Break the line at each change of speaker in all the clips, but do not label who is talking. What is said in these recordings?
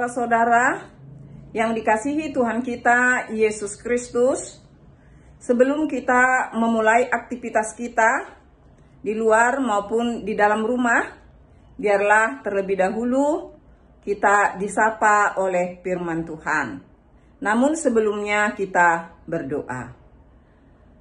saudara-saudara yang dikasihi Tuhan kita Yesus Kristus, sebelum kita memulai aktivitas kita di luar maupun di dalam rumah, biarlah terlebih dahulu kita disapa oleh firman Tuhan. Namun sebelumnya kita berdoa.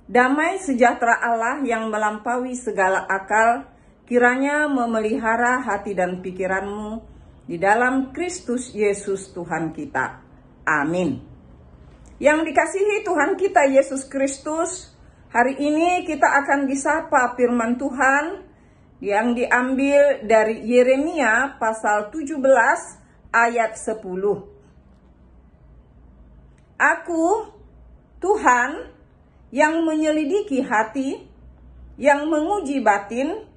Damai sejahtera Allah yang melampaui segala akal, kiranya memelihara hati dan pikiranmu di dalam Kristus Yesus Tuhan kita. Amin. Yang dikasihi Tuhan kita Yesus Kristus, hari ini kita akan disapa firman Tuhan yang diambil dari Yeremia pasal 17 ayat 10. Aku, Tuhan, yang menyelidiki hati, yang menguji batin,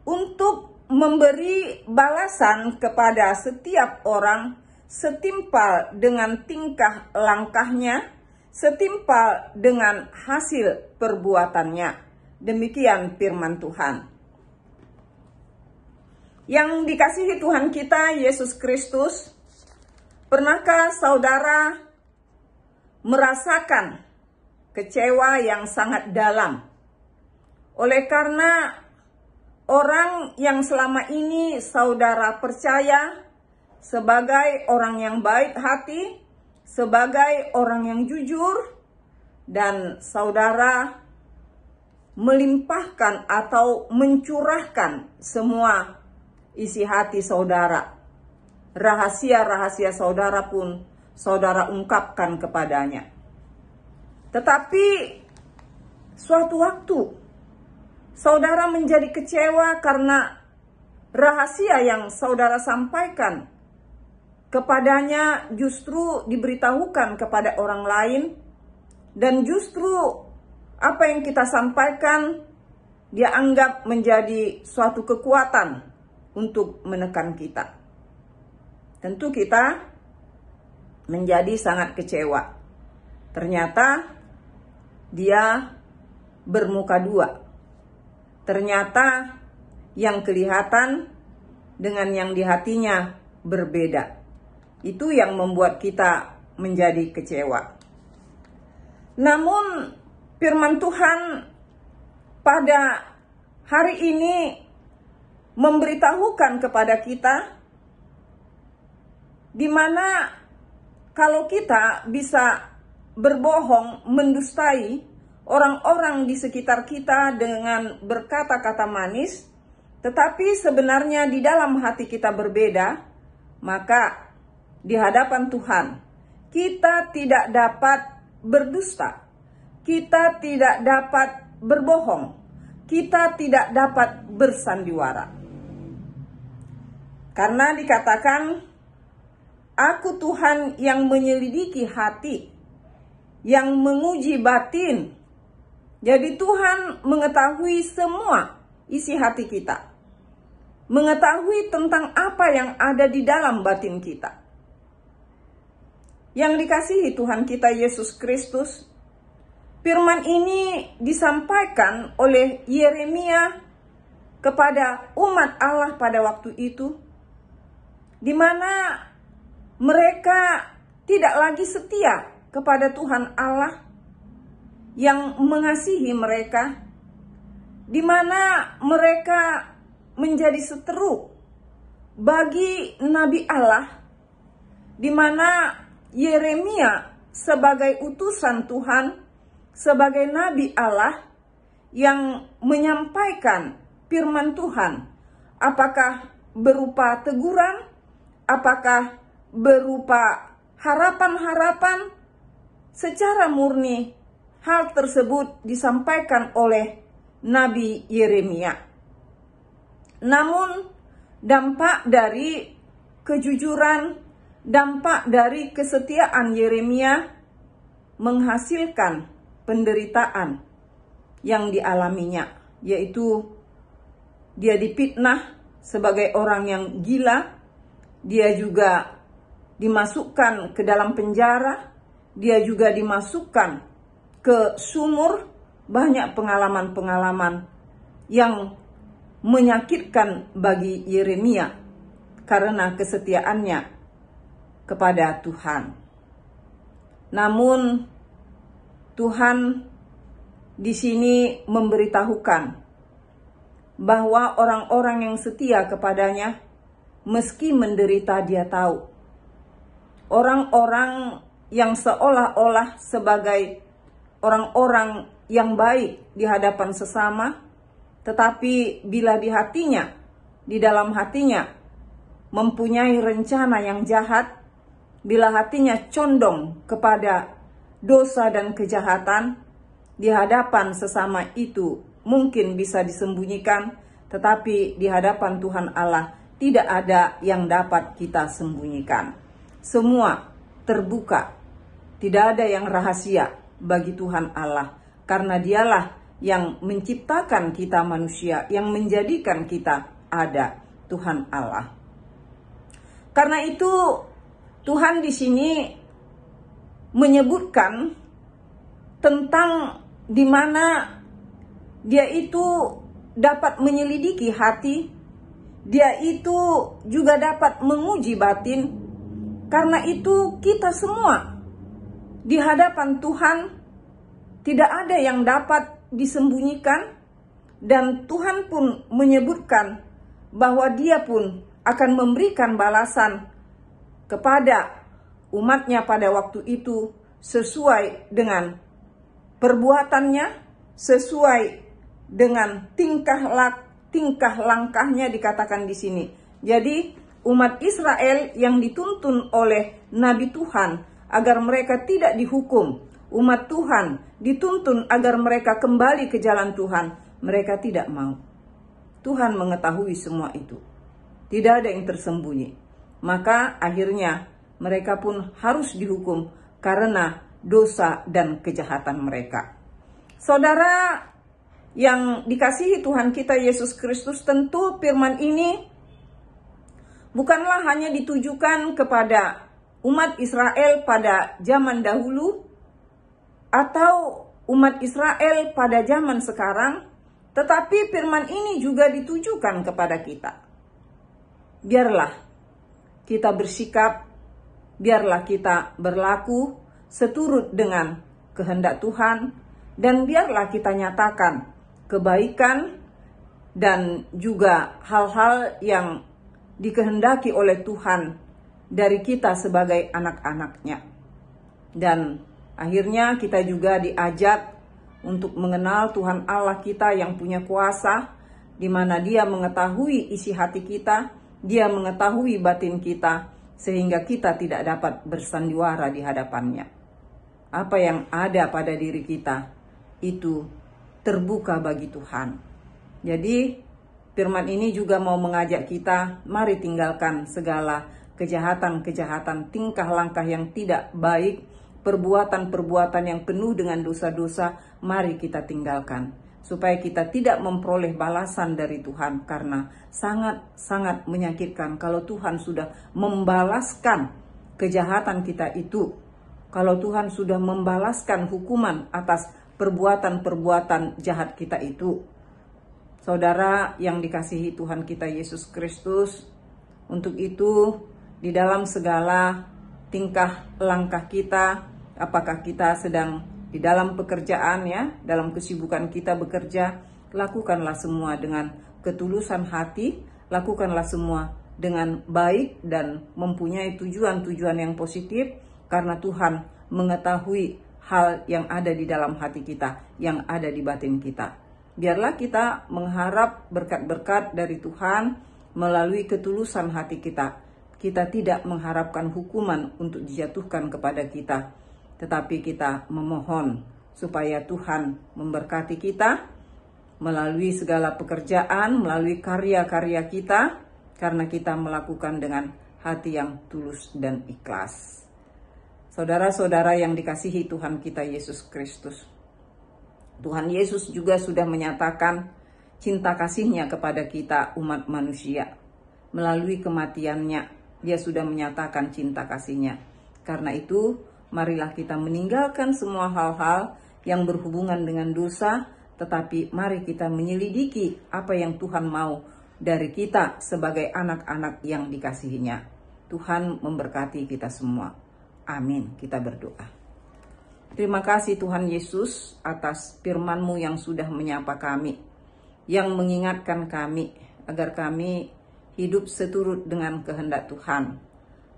untuk memberi balasan kepada setiap orang setimpal dengan tingkah langkahnya, setimpal dengan hasil perbuatannya. Demikian firman Tuhan. Yang dikasihi Tuhan kita Yesus Kristus, pernahkah saudara merasakan kecewa yang sangat dalam oleh karena orang yang selama ini saudara percaya sebagai orang yang baik hati, sebagai orang yang jujur, dan saudara melimpahkan atau mencurahkan semua isi hati saudara. Rahasia-rahasia saudara pun saudara ungkapkan kepadanya. Tetapi suatu waktu saudara menjadi kecewa karena rahasia yang saudara sampaikan kepadanya justru diberitahukan kepada orang lain, dan justru apa yang kita sampaikan dia anggap menjadi suatu kekuatan untuk menekan kita. Tentu kita menjadi sangat kecewa. Ternyata dia bermuka dua. Ternyata yang kelihatan dengan yang di hatinya berbeda. Itu yang membuat kita menjadi kecewa. Namun firman Tuhan pada hari ini memberitahukan kepada kita di mana kalau kita bisa berbohong, mendustai orang-orang di sekitar kita dengan berkata-kata manis, tetapi sebenarnya di dalam hati kita berbeda, maka di hadapan Tuhan kita tidak dapat berdusta, kita tidak dapat berbohong, kita tidak dapat bersandiwara. Karena dikatakan, aku Tuhan yang menyelidiki hati, yang menguji batin. Jadi Tuhan mengetahui semua isi hati kita. Mengetahui tentang apa yang ada di dalam batin kita. Yang dikasihi Tuhan kita Yesus Kristus, firman ini disampaikan oleh Yeremia kepada umat Allah pada waktu itu, di mana mereka tidak lagi setia kepada Tuhan Allah yang mengasihi mereka, di mana mereka menjadi seteru bagi Nabi Allah, di mana Yeremia sebagai utusan Tuhan, sebagai Nabi Allah yang menyampaikan firman Tuhan, apakah berupa teguran, apakah berupa harapan-harapan, secara murni hal tersebut disampaikan oleh Nabi Yeremia. Namun dampak dari kejujuran, dampak dari kesetiaan Yeremia menghasilkan penderitaan yang dialaminya, yaitu dia difitnah sebagai orang yang gila, dia juga dimasukkan ke dalam penjara, dia juga dimasukkan ke sumur. Banyak pengalaman-pengalaman yang menyakitkan bagi Yeremia karena kesetiaannya kepada Tuhan. Namun Tuhan di sini memberitahukan bahwa orang-orang yang setia kepadanya, meski menderita dia tahu. Orang-orang yang seolah-olah sebagai orang-orang yang baik di hadapan sesama, tetapi bila di hatinya, di dalam hatinya mempunyai rencana yang jahat, bila hatinya condong kepada dosa dan kejahatan, di hadapan sesama itu mungkin bisa disembunyikan, tetapi di hadapan Tuhan Allah tidak ada yang dapat kita sembunyikan. Semua terbuka, tidak ada yang rahasia bagi Tuhan Allah, karena Dialah yang menciptakan kita manusia, yang menjadikan kita ada, Tuhan Allah. Karena itu Tuhan di sini menyebutkan tentang di mana Dia itu dapat menyelidiki hati, Dia itu juga dapat menguji batin. Karena itu kita semua di hadapan Tuhan tidak ada yang dapat disembunyikan, dan Tuhan pun menyebutkan bahwa Dia pun akan memberikan balasan kepada umatnya pada waktu itu sesuai dengan perbuatannya, sesuai dengan tingkah langkahnya, dikatakan di sini. Jadi umat Israel yang dituntun oleh Nabi Tuhan agar mereka tidak dihukum, umat Tuhan dituntun agar mereka kembali ke jalan Tuhan, mereka tidak mau. Tuhan mengetahui semua itu, tidak ada yang tersembunyi. Maka akhirnya mereka pun harus dihukum karena dosa dan kejahatan mereka. Saudara yang dikasihi Tuhan kita Yesus Kristus, tentu firman ini bukanlah hanya ditujukan kepada umat Israel pada zaman dahulu atau umat Israel pada zaman sekarang, tetapi firman ini juga ditujukan kepada kita. Biarlah kita bersikap, biarlah kita berlaku seturut dengan kehendak Tuhan, dan biarlah kita nyatakan kebaikan dan juga hal-hal yang dikehendaki oleh Tuhan dari kita sebagai anak-anaknya. Dan akhirnya kita juga diajak untuk mengenal Tuhan Allah kita yang punya kuasa, di mana Dia mengetahui isi hati kita, Dia mengetahui batin kita, sehingga kita tidak dapat bersandiwara di hadapannya. Apa yang ada pada diri kita itu terbuka bagi Tuhan. Jadi firman ini juga mau mengajak kita, mari tinggalkan segala kejahatan-kejahatan, tingkah langkah yang tidak baik, perbuatan-perbuatan yang penuh dengan dosa-dosa, mari kita tinggalkan. Supaya kita tidak memperoleh balasan dari Tuhan, karena sangat-sangat menyakitkan kalau Tuhan sudah membalaskan kejahatan kita itu. Kalau Tuhan sudah membalaskan hukuman atas perbuatan-perbuatan jahat kita itu. Saudara yang dikasihi Tuhan kita Yesus Kristus, untuk itu di dalam segala tingkah langkah kita, apakah kita sedang di dalam pekerjaan, ya, dalam kesibukan kita bekerja, lakukanlah semua dengan ketulusan hati, lakukanlah semua dengan baik dan mempunyai tujuan-tujuan yang positif, karena Tuhan mengetahui hal yang ada di dalam hati kita, yang ada di batin kita. Biarlah kita mengharap berkat-berkat dari Tuhan melalui ketulusan hati kita. Kita tidak mengharapkan hukuman untuk dijatuhkan kepada kita, tetapi kita memohon supaya Tuhan memberkati kita melalui segala pekerjaan, melalui karya-karya kita, karena kita melakukan dengan hati yang tulus dan ikhlas. Saudara-saudara yang dikasihi Tuhan kita Yesus Kristus, Tuhan Yesus juga sudah menyatakan cinta kasih-Nya kepada kita umat manusia. Melalui kematian-Nya, Dia sudah menyatakan cinta kasih-Nya. Karena itu, marilah kita meninggalkan semua hal-hal yang berhubungan dengan dosa, tetapi mari kita menyelidiki apa yang Tuhan mau dari kita sebagai anak-anak yang dikasihi-Nya. Tuhan memberkati kita semua. Amin. Kita berdoa. Terima kasih Tuhan Yesus atas firman-Mu yang sudah menyapa kami, yang mengingatkan kami agar kami hidup seturut dengan kehendak Tuhan.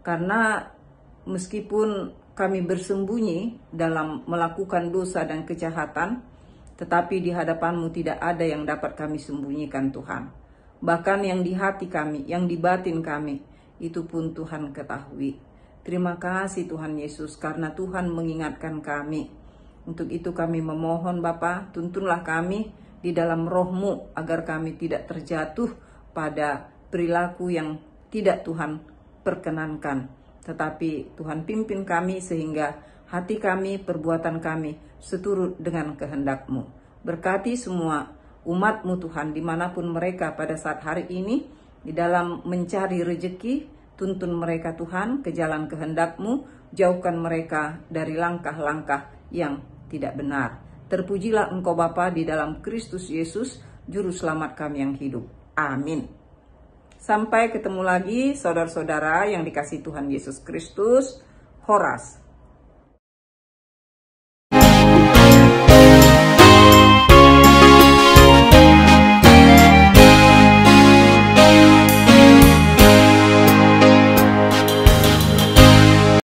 Karena meskipun kami bersembunyi dalam melakukan dosa dan kejahatan, tetapi di hadapan-Mu tidak ada yang dapat kami sembunyikan Tuhan. Bahkan yang di hati kami, yang di batin kami, itu pun Tuhan ketahui. Terima kasih Tuhan Yesus karena Tuhan mengingatkan kami. Untuk itu kami memohon Bapa, tuntunlah kami di dalam roh-Mu agar kami tidak terjatuh pada perilaku yang tidak Tuhan perkenankan. Tetapi Tuhan pimpin kami sehingga hati kami, perbuatan kami seturut dengan kehendak-Mu. Berkati semua umat-Mu Tuhan dimanapun mereka pada saat hari ini di dalam mencari rejeki. Tuntun mereka Tuhan ke jalan kehendak-Mu, jauhkan mereka dari langkah-langkah yang tidak benar. Terpujilah Engkau Bapa di dalam Kristus Yesus, Juru Selamat kami yang hidup. Amin. Sampai ketemu lagi saudara-saudara yang dikasihi Tuhan Yesus Kristus. Horas.